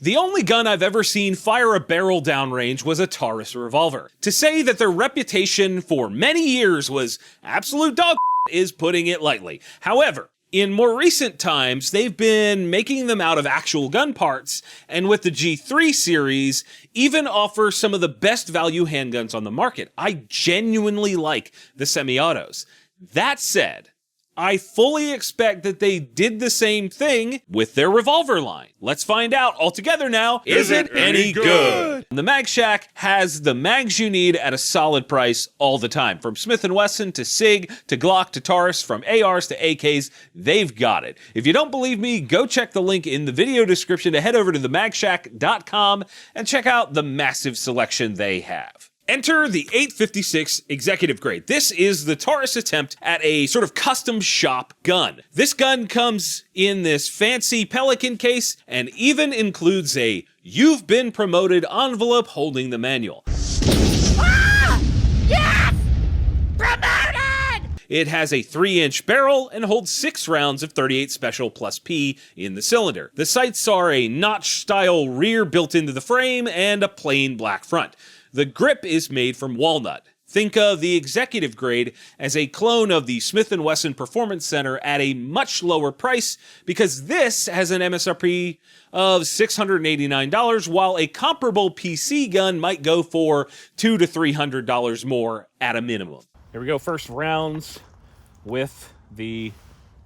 The only gun I've ever seen fire a barrel downrange was a Taurus revolver. To say that their reputation for many years was absolute dog is putting it lightly. However, in more recent times, they've been making them out of actual gun parts, and with the G3 series, even offer some of the best value handguns on the market. I genuinely like the semi-autos. That said, I fully expect that they did the same thing with their revolver line. Let's find out all together now. Is it any good? The MagShack has the mags you need at a solid price all the time. From Smith & Wesson to SIG to Glock to Taurus, from ARs to AKs, they've got it. If you don't believe me, go check the link in the video description to head over to themagshack.com and check out the massive selection they have. Enter the 856 Executive Grade. This is the Taurus attempt at a sort of custom shop gun. This gun comes in this fancy Pelican case and even includes a "You've been promoted" envelope holding the manual. Ah! Yes! Promoted! It has a 3-inch barrel and holds 6 rounds of 38 Special plus P in the cylinder. The sights are a notch-style rear built into the frame and a plain black front. The grip is made from walnut. Think of the Executive Grade as a clone of the Smith & Wesson Performance Center at a much lower price because this has an MSRP of $689, while a comparable PC gun might go for $200 to $300 more at a minimum. Here we go, first rounds with the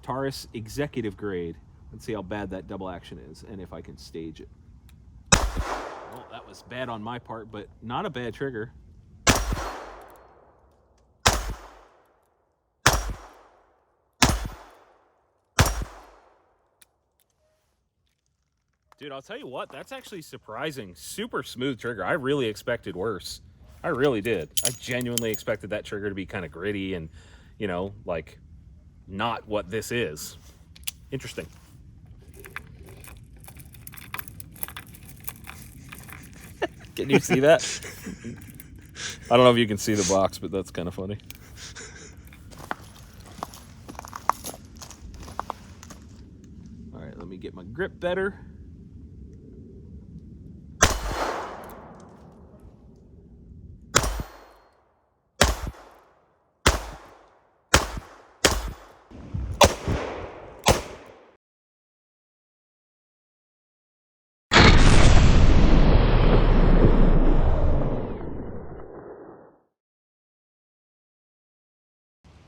Taurus Executive Grade. Let's see how bad that double action is and if I can stage it. Well, that was bad on my part, but not a bad trigger. Dude, I'll tell you what, that's actually surprising. Super smooth trigger. I really expected worse. I really did. I genuinely expected that trigger to be kind of gritty and, you know, like not what this is. Interesting. Can you see that? I don't know if you can see the box, but that's kind of funny. All right, let me get my grip better.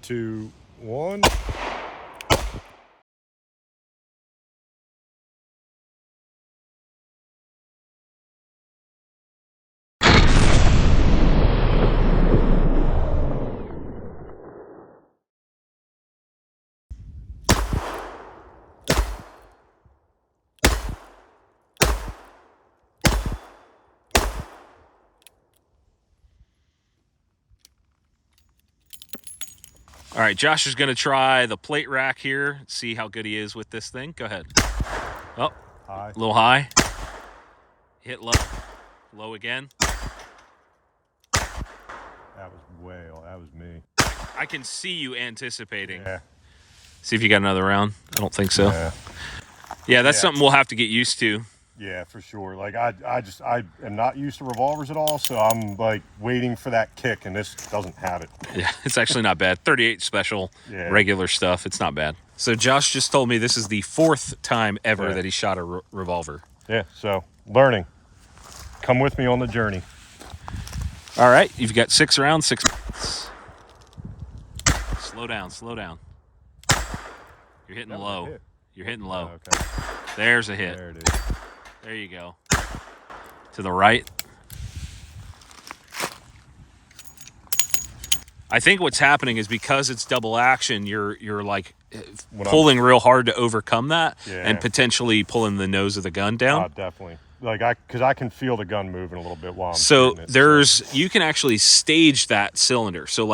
Two, one. All right, Josh is going to try the plate rack here, see how good he is with this thing. Go ahead. Oh, High. a little high. Hit low. Low again. That was me. I can see you anticipating. Yeah. See if you got another round. I don't think so. Yeah, that's something we'll have to get used to. Yeah, for sure. Like I am not used to revolvers at all, so I'm like waiting for that kick, and this doesn't have it. Yeah, it's actually not bad. 38 special, regular stuff. It's not bad. So Josh just told me this is the 4th time ever that he shot a revolver. Yeah, so learning. Come with me on the journey. All right, you've got 6 rounds, 6 minutes. Slow down, slow down. You're hitting low. You're hitting low. Oh, okay. There's a hit. There it is. There you go. To the right. I think what's happening is because it's double action, you're like pulling real hard to overcome that and potentially pulling the nose of the gun down. Definitely. Like because I can feel the gun moving a little bit while I'm shooting it. You can actually stage that cylinder. So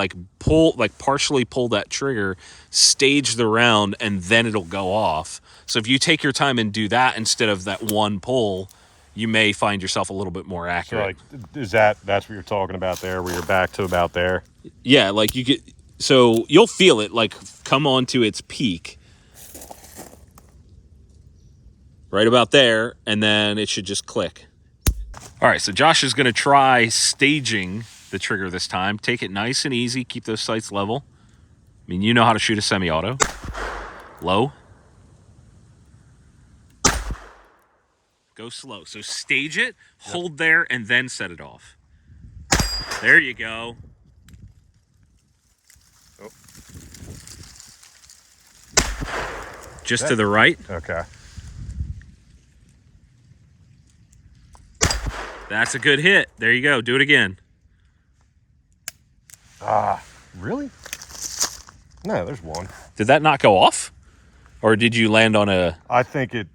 partially pull that trigger, stage the round, and then it'll go off. So if you take your time and do that instead of that one pull, you may find yourself a little bit more accurate. So that's what you're talking about there, where you're back to about there? Yeah, like so you'll feel it like come on to its peak. right about there, and then it should just click. All right, so Josh is going to try staging the trigger this time. Take it nice and easy. Keep those sights level. I mean, you know how to shoot a semi-auto. Low. Go slow. So stage it, hold there, and then set it off. There you go. Oh. Just to the right. Okay. That's a good hit. There you go. Do it again. Really? No, there's one. Did that not go off? Or did you land on a... I think it...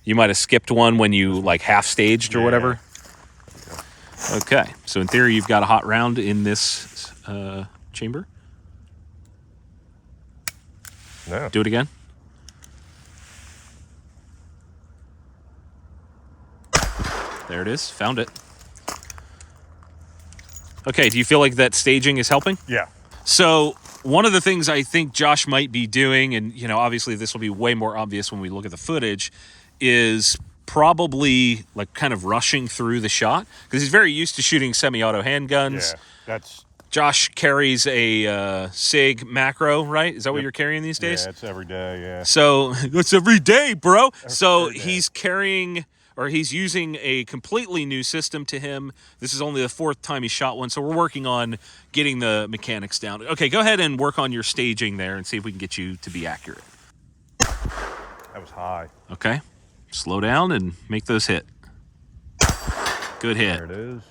You might have skipped one when you, like, half-staged or whatever? Okay. So, in theory, you've got a hot round in this chamber. No. Do it again. There it is. Found it. Okay, do you feel like that staging is helping? Yeah. So one of the things I think Josh might be doing, and you know, obviously this will be way more obvious when we look at the footage, is probably like kind of rushing through the shot because he's very used to shooting semi-auto handguns. Yeah, that's... Josh carries a SIG macro, right? Is that what you're carrying these days? Yeah, it's every day, yeah. So it's every day, bro. So every day. he's carrying, or he's using a completely new system to him. This is only the 4th time he shot one, so we're working on getting the mechanics down. Okay, go ahead and work on your staging there and see if we can get you to be accurate. That was high. Okay, slow down and make those hit. Good hit. There it is.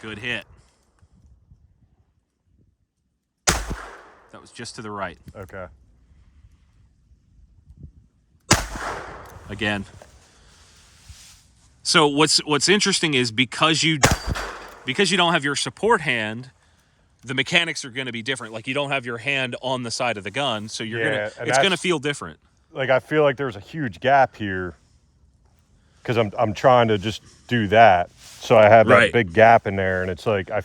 Good hit. That was just to the right. Okay. Again. So what's interesting is because you don't have your support hand, the mechanics are going to be different. Like you don't have your hand on the side of the gun, so it's going to feel different. Like I feel like there's a huge gap here because I'm trying to just do that. So I have that big gap in there, and it's like I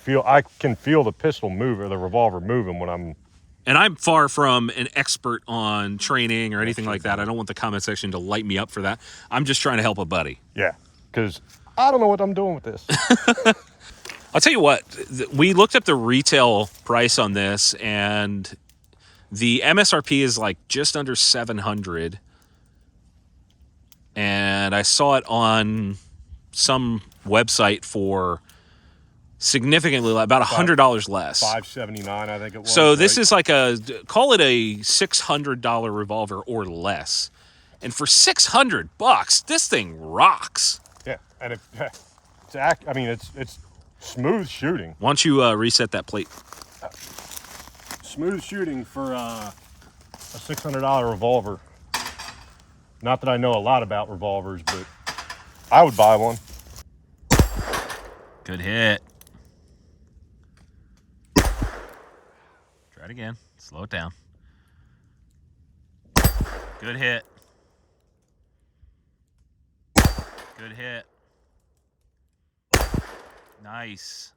can feel the pistol move or the revolver moving when I'm... And I'm far from an expert on training or anything like that. I don't want the comment section to light me up for that. I'm just trying to help a buddy. Yeah, because I don't know what I'm doing with this. I'll tell you what, we looked up the retail price on this, and the MSRP is like just under $700. And I saw it on some website for significantly less, about $100 less. $579, I think it was. So this is like call it a $600 revolver or less. And for $600, this thing rocks. Yeah, and it's smooth shooting. Why don't you reset that plate? Smooth shooting for a $600 revolver. Not that I know a lot about revolvers, but I would buy one. Good hit. Try it again. Slow it down. Good hit. Good hit. Nice.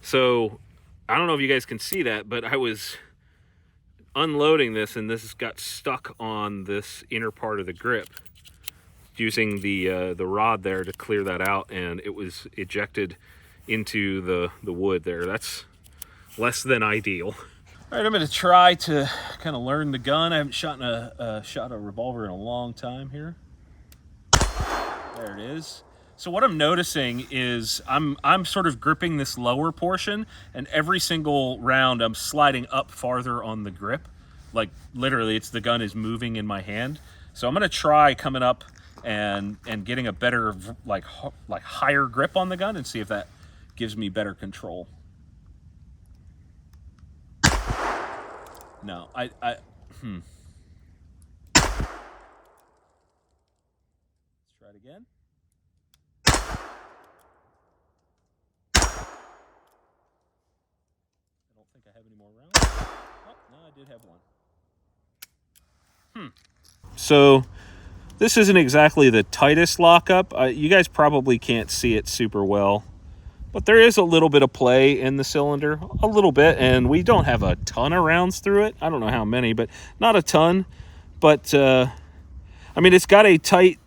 So, I don't know if you guys can see that, but I was unloading this and this got stuck on this inner part of the grip. Using the rod there to clear that out, and it was ejected into the wood there. That's less than ideal. All right, I'm going to try to kind of learn the gun. I haven't shot a revolver in a long time here. There it is. So what I'm noticing is I'm sort of gripping this lower portion, and every single round I'm sliding up farther on the grip. Like literally, the gun is moving in my hand. So I'm going to try coming up and getting a better like higher grip on the gun and see if that gives me better control. No, Let's try it again. I don't think I have any more rounds. Oh, no, I did have one. So this isn't exactly the tightest lockup. You guys probably can't see it super well. But there is a little bit of play in the cylinder, a little bit, and we don't have a ton of rounds through it. I don't know how many, but not a ton. But, I mean, it's got a tight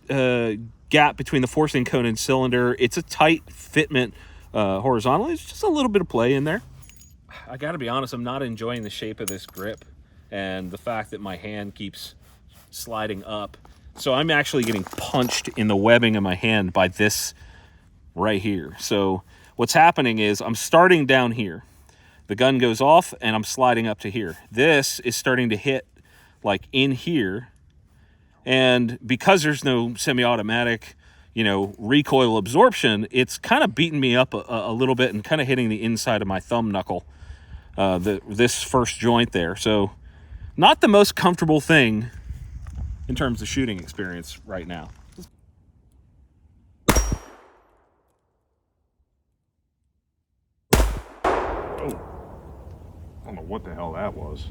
gap between the forcing cone and cylinder. It's a tight fitment horizontally. It's just a little bit of play in there. I got to be honest, I'm not enjoying the shape of this grip and the fact that my hand keeps sliding up. So I'm actually getting punched in the webbing of my hand by this right here. So what's happening is I'm starting down here. The gun goes off and I'm sliding up to here. This is starting to hit like in here. And because there's no semi-automatic, you know, recoil absorption, it's kind of beating me up a little bit and kind of hitting the inside of my thumb knuckle, this first joint there. So not the most comfortable thing in terms of shooting experience right now. Oh, I don't know what the hell that was.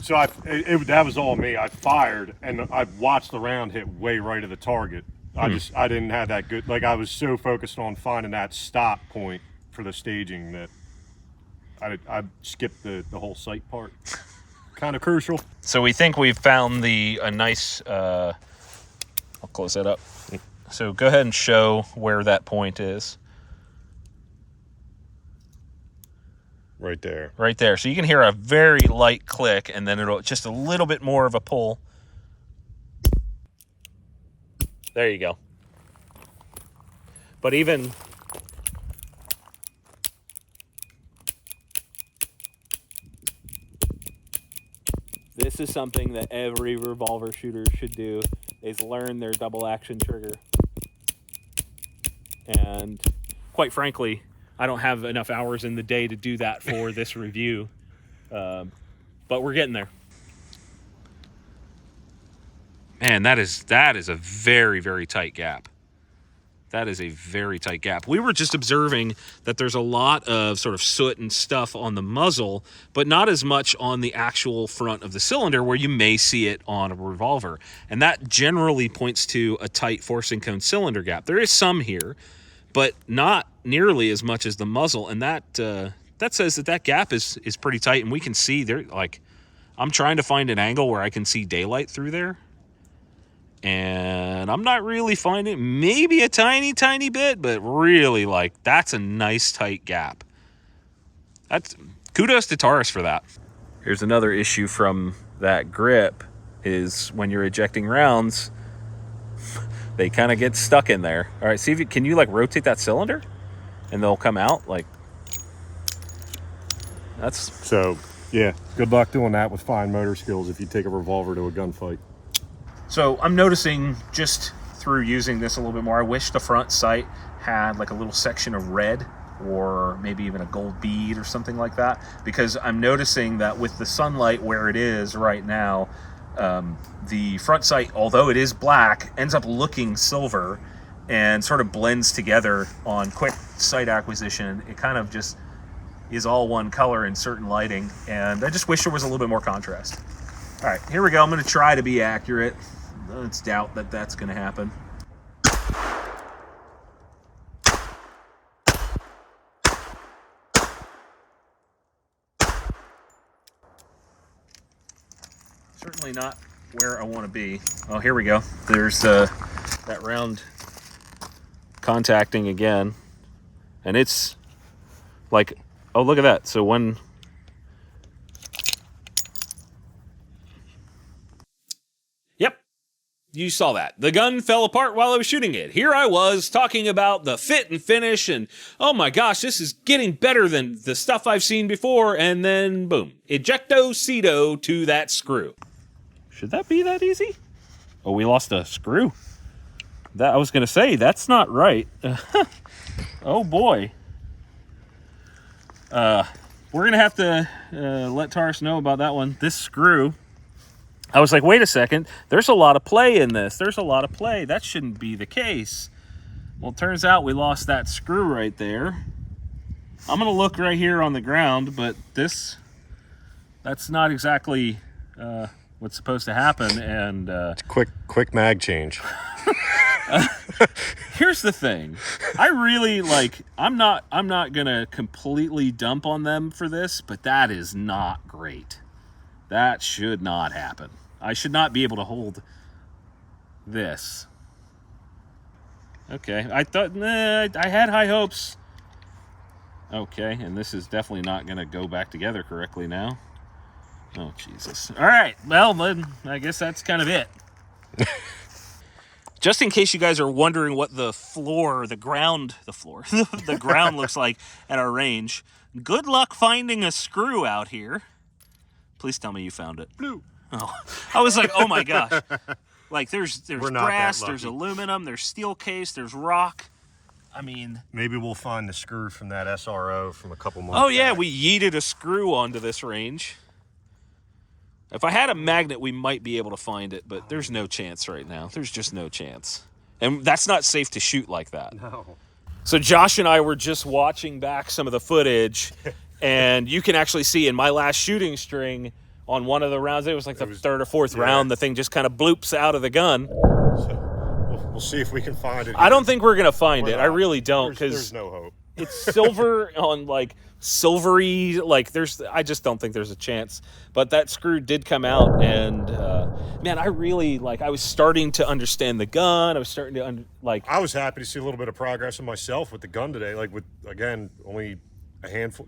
So that was all me. I fired and I watched the round hit way right of the target. I didn't have that good, like I was so focused on finding that stop point for the staging that I skipped the whole sight part. Kind of crucial. So we think we've found a nice, I'll close that up. So go ahead and show where that point is. Right there. Right there. So you can hear a very light click and then it'll just a little bit more of a pull. There you go. But even this is something that every revolver shooter should do, is learn their double action trigger. And quite frankly, I don't have enough hours in the day to do that for this review. But we're getting there. Man, that is a very, very tight gap. That is a very tight gap. We were just observing that there's a lot of sort of soot and stuff on the muzzle, but not as much on the actual front of the cylinder where you may see it on a revolver. And that generally points to a tight forcing cone cylinder gap. There is some here, but not nearly as much as the muzzle. And that says that gap is pretty tight. And we can see there, like, I'm trying to find an angle where I can see daylight through there. And I'm not really finding, maybe a tiny, tiny bit, but really, like, that's a nice tight gap. That's kudos to Taurus for that. Here's another issue from that grip is when you're ejecting rounds, they kind of get stuck in there. All right, see if you can like rotate that cylinder and they'll come out like that's so yeah, good luck doing that with fine motor skills if you take a revolver to a gunfight. So I'm noticing just through using this a little bit more, I wish the front sight had like a little section of red or maybe even a gold bead or something like that, because I'm noticing that with the sunlight where it is right now, the front sight, although it is black, ends up looking silver and sort of blends together on quick sight acquisition. It kind of just is all one color in certain lighting, and I just wish there was a little bit more contrast. All right, here we go. I'm going to try to be accurate. Let's doubt that that's going to happen. Certainly not where I want to be. Oh, here we go. There's that round contacting again. And it's like, oh, look at that. So when... Yep. You saw that. The gun fell apart while I was shooting it. Here I was talking about the fit and finish and, oh my gosh, this is getting better than the stuff I've seen before. And then, boom, ejecto-cedo to that screw. Should that be that easy? Oh, we lost a screw. That I was going to say, that's not right. Oh, boy. We're going to have to let Taurus know about that one. This screw, I was like, wait a second. There's a lot of play in this. There's a lot of play. That shouldn't be the case. Well, it turns out we lost that screw right there. I'm going to look right here on the ground, but that's not exactly what's supposed to happen. And quick mag change. Here's the thing. I really like, I'm not gonna completely dump on them for this, but that is not great. That should not happen. I should not be able to hold this. Okay, I thought, I had high hopes. Okay, and this is definitely not gonna go back together correctly now. Oh, Jesus. All right, well, then I guess that's kind of it. Just in case you guys are wondering what the ground looks like at our range, good luck finding a screw out here. Please tell me you found it. Blue. Oh, I was like, oh my gosh. Like there's brass, there's aluminum, there's steel case, there's rock. I mean, maybe we'll find the screw from that SRO from a couple months Oh yeah, back. we yeeted a screw onto this range. If I had a magnet, we might be able to find it, but there's no chance right now. There's just no chance. And that's not safe to shoot like that. No. So Josh and I were just watching back some of the footage, and you can actually see in my last shooting string on one of the rounds, it was like the third or fourth round, the thing just kind of bloops out of the gun. So we'll see if we can find it. I don't think we're going to find it. I really don't, because there's no hope. It's silver on like silvery, like I just don't think there's a chance. But that screw did come out, and man, I really I was starting to understand the gun. I was starting to I was happy to see a little bit of progress in myself with the gun today. Like with, again, only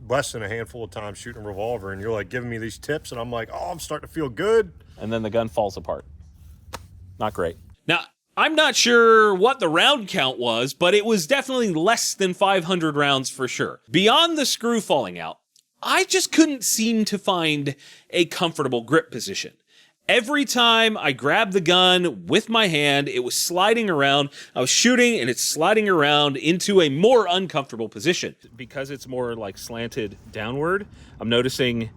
less than a handful of times shooting a revolver, and you're like giving me these tips, and I'm like, oh, I'm starting to feel good. And then the gun falls apart. Not great. Now, I'm not sure what the round count was, but it was definitely less than 500 rounds for sure. Beyond the screw falling out, I just couldn't seem to find a comfortable grip position. Every time I grabbed the gun with my hand, it was sliding around. I was shooting and it's sliding around into a more uncomfortable position. Because it's more slanted downward, I'm noticing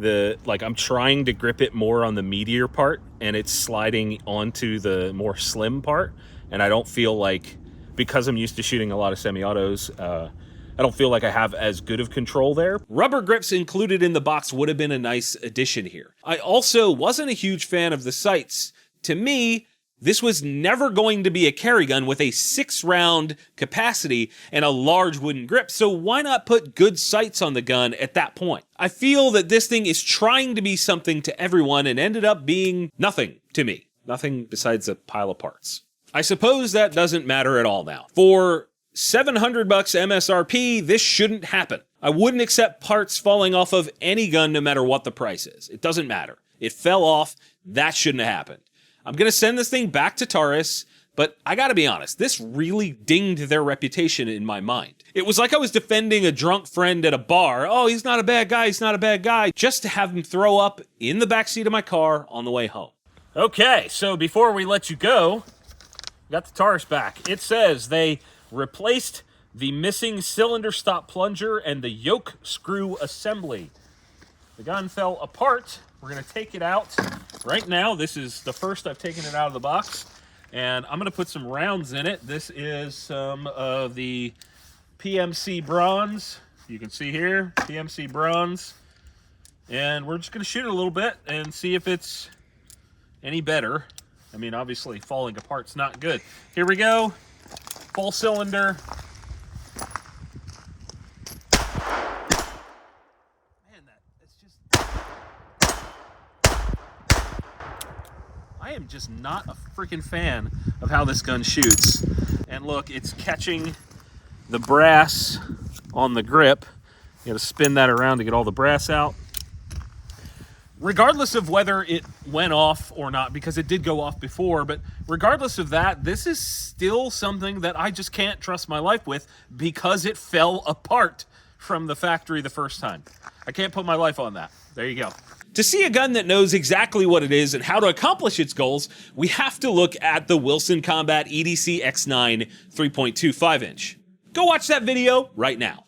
I'm trying to grip it more on the meatier part, and it's sliding onto the more slim part. And I don't feel like, because I'm used to shooting a lot of semi-autos, I don't feel like I have as good of control there. Rubber grips included in the box would have been a nice addition here. I also wasn't a huge fan of the sights. To me, this was never going to be a carry gun with a 6-round capacity and a large wooden grip, so why not put good sights on the gun at that point? I feel that this thing is trying to be something to everyone and ended up being nothing to me. Nothing besides a pile of parts. I suppose that doesn't matter at all now. For $700 MSRP, this shouldn't happen. I wouldn't accept parts falling off of any gun no matter what the price is. It doesn't matter. It fell off. That shouldn't have happened. I'm going to send this thing back to Taurus, but I got to be honest, this really dinged their reputation in my mind. It was like I was defending a drunk friend at a bar. Oh, he's not a bad guy, he's not a bad guy, just to have him throw up in the backseat of my car on the way home. Okay, so before we let you go, got the Taurus back. It says they replaced the missing cylinder stop plunger and the yoke screw assembly. The gun fell apart. We're going to take it out right now. This is the first I've taken it out of the box, and I'm going to put some rounds in it. This is some of the PMC bronze. You can see here, PMC bronze. And we're just going to shoot it a little bit and see if it's any better. I mean, obviously, falling apart's not good. Here we go. Full cylinder. I am just not a freaking fan of how this gun shoots. And look, it's catching the brass on the grip. You gotta spin that around to get all the brass out. Regardless of whether it went off or not, because it did go off before, but regardless of that, this is still something that I just can't trust my life with because it fell apart from the factory the first time. I can't put my life on that. There you go. To see a gun that knows exactly what it is and how to accomplish its goals, we have to look at the Wilson Combat EDC X9 3.25 inch. Go watch that video right now.